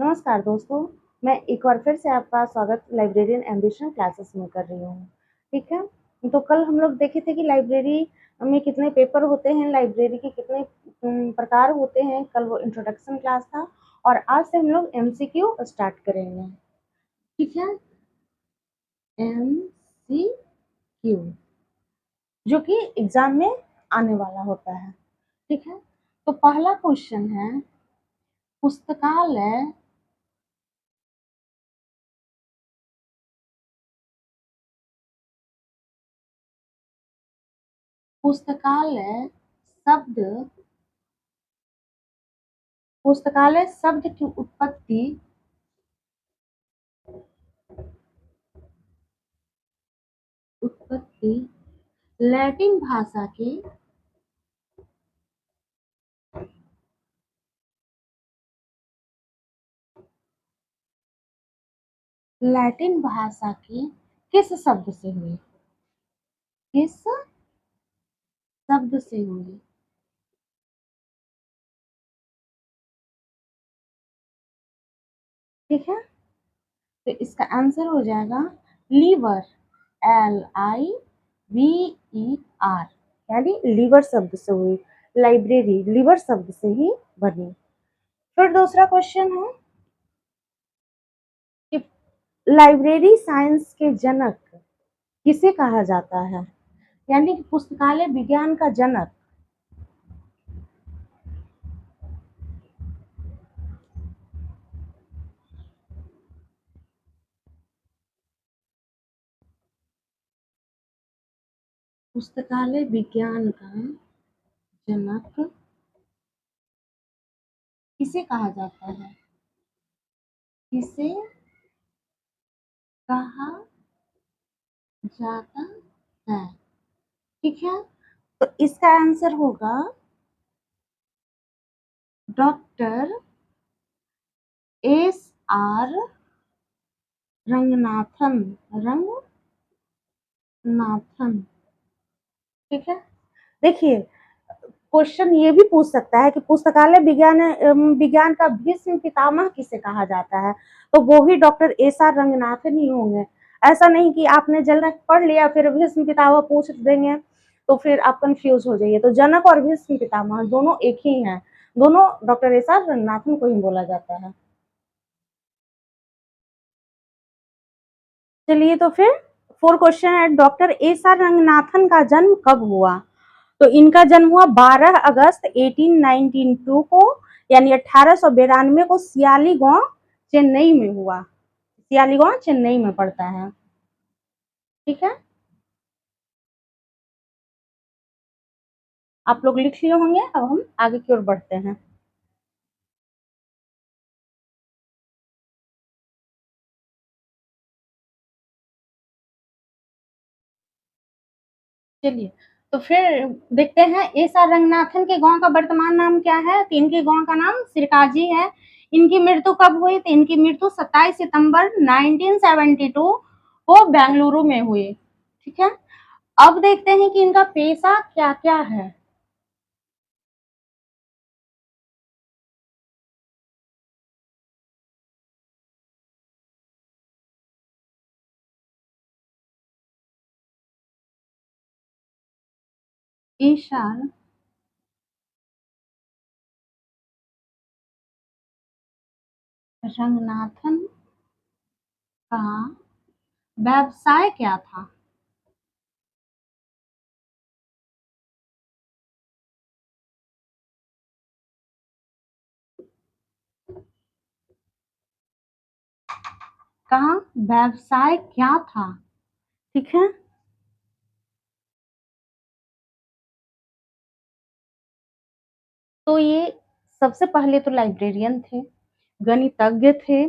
नमस्कार दोस्तों, मैं एक बार फिर से आपका स्वागत लाइब्रेरियन एम्बिशन क्लासेस में कर रही हूँ, ठीक है? तो कल हम लोग देखे थे कि लाइब्रेरी में कितने पेपर होते हैं, लाइब्रेरी के कितने प्रकार होते हैं, कल वो इंट्रोडक्शन क्लास था और आज से हम लोग एमसीक्यू स्टार्ट करेंगे, ठीक है? एमसीक्यू जो कि एग्जाम में आने वाला होता है, ठीक है? तो पहला क्वेश्चन है पुस्तकालय पुस्तकालय शब्द पुस्तकालय शब्द की उत्पत्ति लैटिन भाषा के किस शब्द से हुई? किस शब्द से हुई? ठीक है, तो इसका आंसर हो जाएगा लीवर, LIVER, यानी लीवर शब्द से हुई। लाइब्रेरी लीवर शब्द से ही बनी। फिर दूसरा क्वेश्चन है कि लाइब्रेरी साइंस के जनक किसे कहा जाता है? यानी कि पुस्तकालय विज्ञान का जनक पुस्तकालय विज्ञान का जनक किसे कहा जाता है? किसे कहा जाता है? ठीक है, तो इसका आंसर होगा डॉक्टर SR रंगनाथन। रंगनाथन, ठीक है। देखिए, क्वेश्चन ये भी पूछ सकता है कि पुस्तकालय विज्ञान का भीष्म पितामह किसे कहा जाता है? तो वो भी डॉक्टर SR रंगनाथन ही होंगे। ऐसा नहीं कि आपने जनक पढ़ लिया फिर भीष्म पितामह पूछ देंगे तो फिर आप कंफ्यूज हो जाइए। तो जनक और भीष्म पितामह दोनों एक ही हैं, दोनों डॉक्टर SR रंगनाथन को ही बोला जाता है। चलिए, तो फिर 4 क्वेश्चन है, डॉक्टर SR रंगनाथन का जन्म कब हुआ? तो इनका जन्म हुआ 12 अगस्त 1892 को, यानी 1892 को सियालीगौं चेन्नई में हुआ। सियालीगौं चेन्नई में पड़ता है, ठीक है। आप लोग लिख लिए होंगे, अब हम आगे की ओर बढ़ते हैं। चलिए, तो फिर देखते हैं SR रंगनाथन के गांव का वर्तमान नाम क्या है? तो इनके गांव का नाम सिरकाजी है। इनकी मृत्यु कब हुई? तो इनकी मृत्यु 27 सितंबर 1972 को बेंगलुरु में हुई, ठीक है। अब देखते हैं कि इनका पेशा क्या क्या है। SR रंगनाथन का व्यवसाय क्या था? का व्यवसाय क्या था? ठीक है, तो ये सबसे पहले तो लाइब्रेरियन थे, गणितज्ञ थे।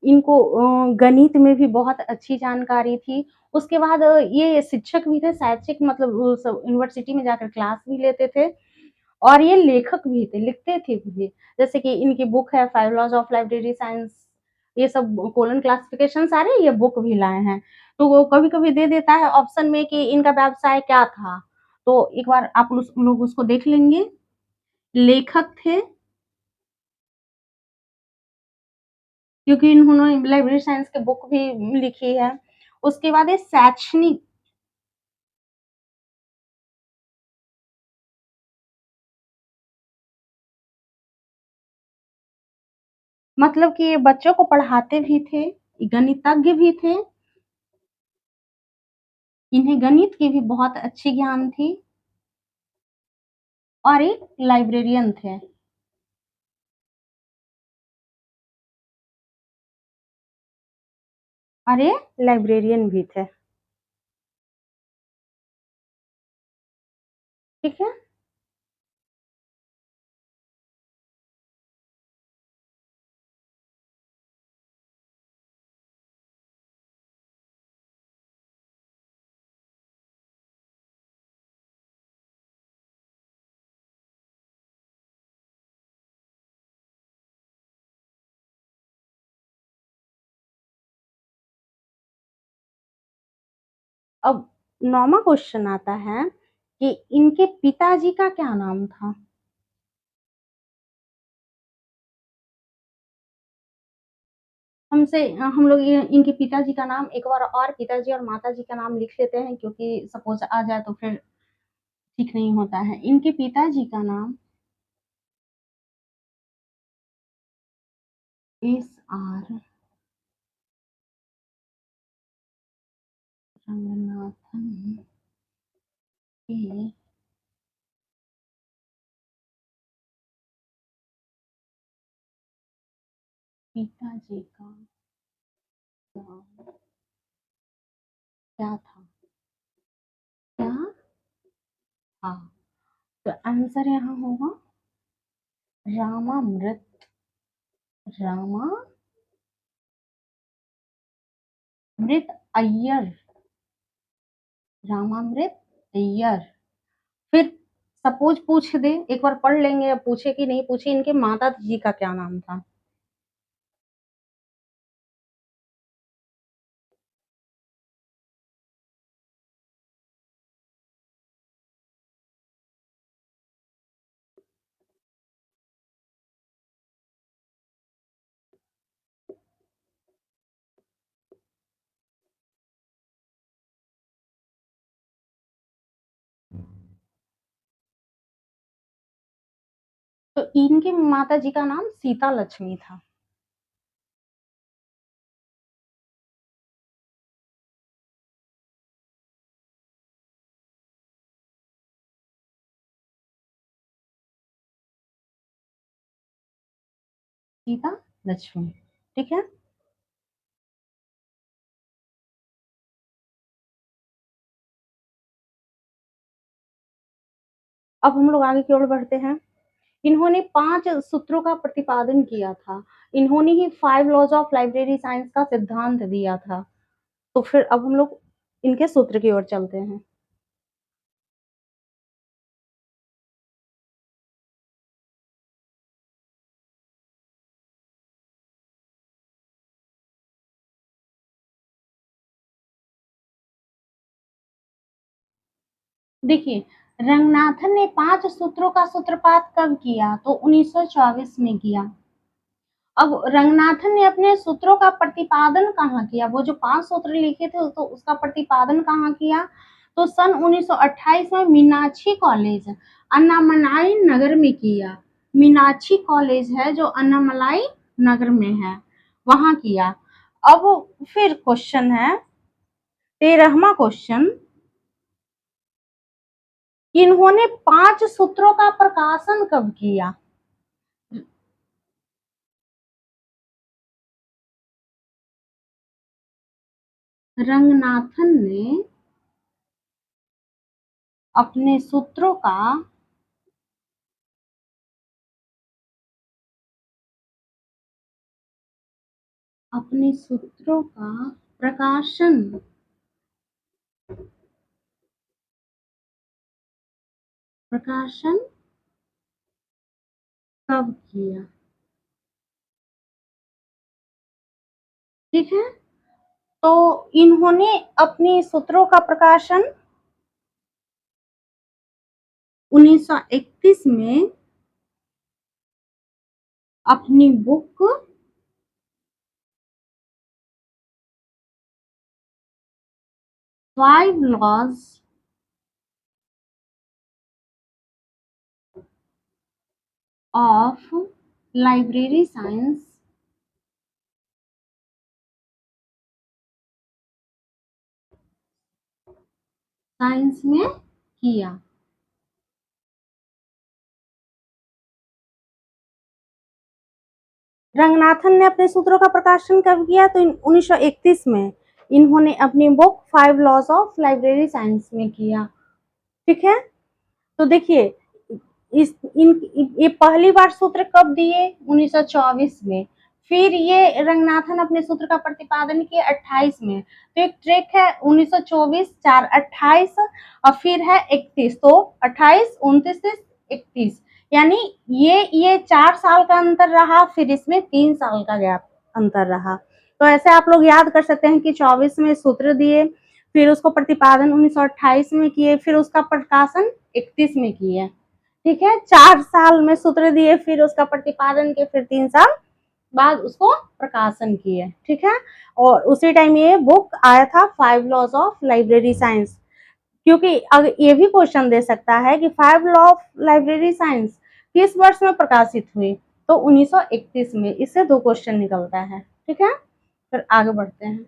इनको गणित में भी बहुत अच्छी जानकारी थी। उसके बाद ये शिक्षक भी थे, शैक्षिक मतलब यूनिवर्सिटी में जाकर क्लास भी लेते थे और ये लेखक भी थे, लिखते थे भी। जैसे कि इनकी बुक है five laws of library science, ये सब कोलन क्लासिफिकेशन सारे ये बुक भी लाए हैं। तो वो कभी-कभी दे देता है ऑप्शन में कि इनका व्यवसाय क्या था? तो एक बार आप लोग उसको देख लेंगे। लेखक थे, क्योंकि इन्होंने लाइब्रेरी साइंस की बुक भी लिखी है। उसके बाद ये शैक्षणिक मतलब कि ये बच्चों को पढ़ाते भी थे, गणितज्ञ भी थे, इन्हें गणित की भी बहुत अच्छी ज्ञान थी और एक लाइब्रेरियन थे। और ये लाइब्रेरियन भी थे। ठीक है? अब 9वां क्वेश्चन आता है कि इनके पिताजी का क्या नाम था? हम लोग ये इनके पिताजी का नाम एक बार और पिताजी और माताजी का नाम लिख लेते हैं क्योंकि सपोज आ जाए तो फिर ठीक नहीं होता है। इनके पिताजी का नाम एस.आर. रंगनाथन के पिताजी का नाम क्या था? क्या था? तो आंसर यहाँ होगा रामामृत। रामामृत अय्यर। रामामृत अय्यर। फिर सपोज पूछ दे, एक बार पढ़ लेंगे, अब पूछे कि नहीं पूछे, इनके माता जी का क्या नाम था? तो इनके माता जी का नाम सीता लक्ष्मी था। सीता लक्ष्मी। ठीक है? अब हम लोग आगे की ओर बढ़ते हैं। इन्होंने 5 सूत्रों का प्रतिपादन किया था। इन्होंने ही 5 लॉज ऑफ लाइब्रेरी साइंस का सिद्धांत दिया था। तो फिर अब हम लोग इनके सूत्र की ओर चलते हैं। देखिए, रंगनाथन ने 5 सूत्रों का सूत्रपात कब किया? तो 1924 में किया। अब रंगनाथन ने अपने सूत्रों का प्रतिपादन कहाँ किया? वो जो 5 सूत्र लिखे थे तो उसका प्रतिपादन कहाँ किया? तो सन 1928 में मीनाक्षी कॉलेज, अन्नामलाई नगर में किया। मीनाक्षी कॉलेज है जो अन्नामलाई नगर में है, वहां किया। अब फिर क्वेश्चन है 13वां क्वेश्चन, इन्होंने 5 सूत्रों का प्रकाशन कब किया? रंगनाथन ने अपने सूत्रों का अपने सूत्रों का प्रकाशन प्रकाशन कब किया? ठीक है? तो इन्होंने अपने सूत्रों का प्रकाशन 1931 में, अपनी book 5 laws of library science में किया। रंगनाथन ने अपने सूत्रों का प्रकाशन कब किया? तो 1931 में इन्होंने अपनी book 5 laws of library science में किया। ठीक है, तो देखिए इस इन ये पहली बार सूत्र कब दिए? 1924 में। फिर ये रंगनाथन अपने सूत्र का प्रतिपादन किए 28 में। तो एक ट्रैक है 1924, 4, 28 और फिर है 31। तो 28, 29, 31 यानी ये 4 साल का अंतर रहा, फिर इसमें 3 साल का गैप अंतर रहा। तो ऐसे आप लोग याद कर सकते हैं कि 24 में सूत्र दिए, फिर उसको प्रतिपादन 1928 में किए, फिर उसका प्रकाशन 31 में किए। ठीक है, 4 साल में सूत्र दिए, फिर उसका प्रतिपादन किए, फिर 3 साल बाद उसको प्रकाशन किए। ठीक है, और उसी टाइम ये बुक आया था 5 लॉज ऑफ लाइब्रेरी साइंस। क्योंकि अगर ये भी क्वेश्चन दे सकता है कि 5 लॉ ऑफ लाइब्रेरी साइंस किस वर्ष में प्रकाशित हुई? तो 1931 में। इससे 2 क्वेश्चन निकलता है। ठीक है, फिर आगे बढ़ते हैं।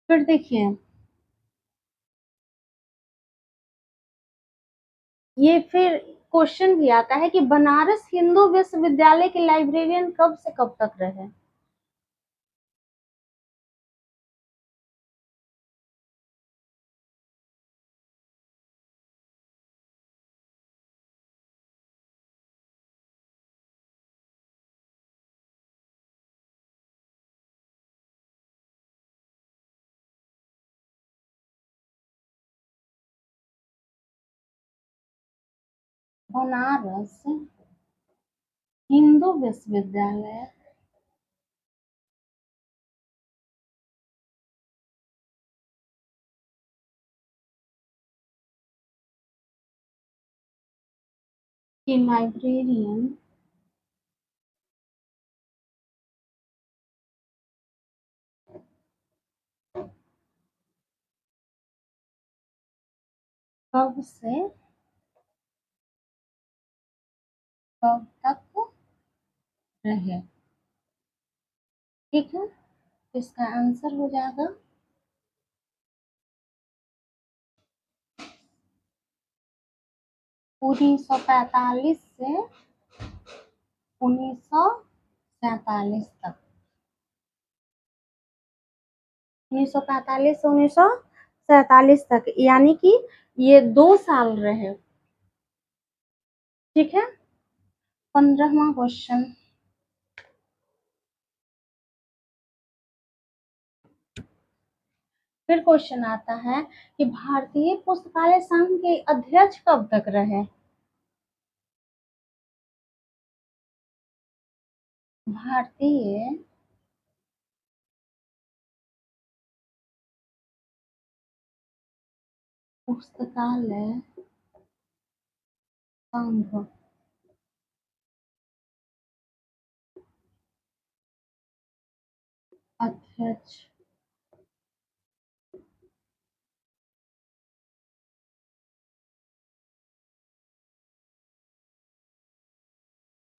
फिर देखिए, ये फिर क्वेश्चन भी आता है कि बनारस हिंदू विश्वविद्यालय के लाइब्रेरियन कब से कब तक रहे? बनारस हिंदू विश्वविद्यालय के लाइब्रेरियन कब से कब तक रहे? ठीक है, इसका आंसर हो जाएगा 1945 से 1947 तक। 1945 से 1947 तक, यानी कि ये 2 साल रहे। ठीक है, 15वां क्वेश्चन। फिर क्वेश्चन आता है कि भारतीय पुस्तकालय संघ के अध्यक्ष कब तक रहे? भारतीय पुस्तकालय संघ अध्यक्ष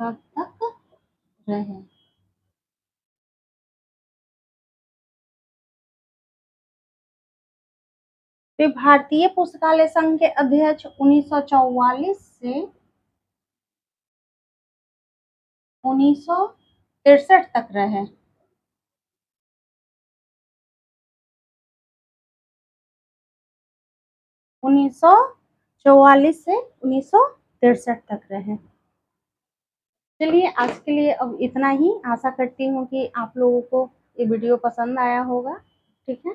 कब तक रहे? तो भारतीय पुस्तकालय संघ के अध्यक्ष 1944 से 1963 तक रहे। 1944 से 1963 तक रहे। चलिए, आज के लिए अब इतना ही। आशा करती हूँ कि आप लोगों को ये वीडियो पसंद आया होगा। ठीक है।